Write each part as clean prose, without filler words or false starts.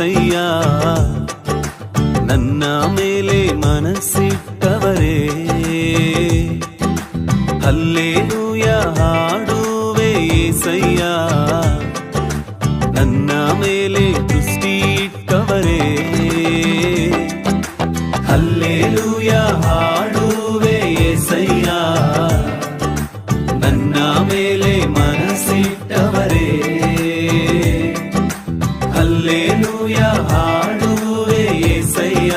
ಏಸಯ್ಯ, ನನ್ನ ಮೇಲೆ ಮನಸ್ಸಿಟ್ಟವರೇ ಹಲ್ಲೆಲೂಯಾ ಹಾಡುವೆ ಏಸಯ್ಯ, ನನ್ನ ಮೇಲೆ ದೃಷ್ಟಿ ಇಟ್ಟವರೇ ಹಲ್ಲೆಲೂಯಾ ಹಾಡುವೆ ಏಸಯ್ಯ, ನನ್ನ ಮೇಲೆ ಮನಸ್ಸಿಟ್ಟವರೇ ಹಲ್ಲೆಲೂಯಾ ಹಾಡುವೆ ಏಸಯ್ಯ,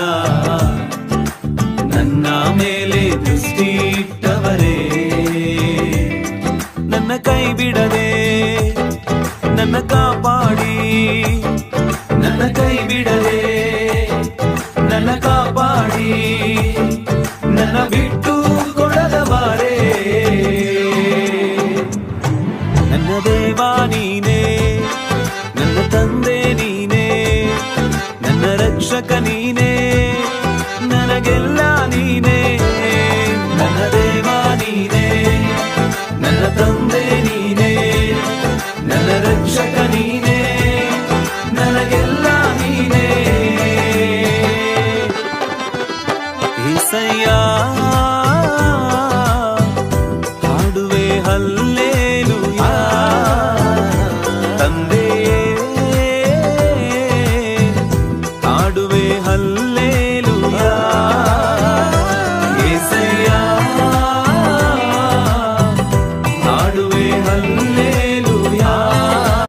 ನನ್ನ ಮೇಲೆ ದೃಷ್ಟಿ ಇಟ್ಟವರೇ. ನನ್ನ ಕೈ ಬಿಡದೆ ನನ್ನ ಕಾಪಾಡಿ, ನನ್ನ ಕೈ ಬಿಡದೆ ನನ್ನ ಕಾಪಾಡಿ, ನನ್ನ ಬಿಟ್ಟು ಕೊಡದಬಾರೇ. ನನ್ನ ದೇವ ನೀನೇ, ನನ್ನ ತಂದೆ ನೀನೇ, ನನ್ನ ರಕ್ಷಕ ನೀನೇ, ನನಗೆಲ್ಲ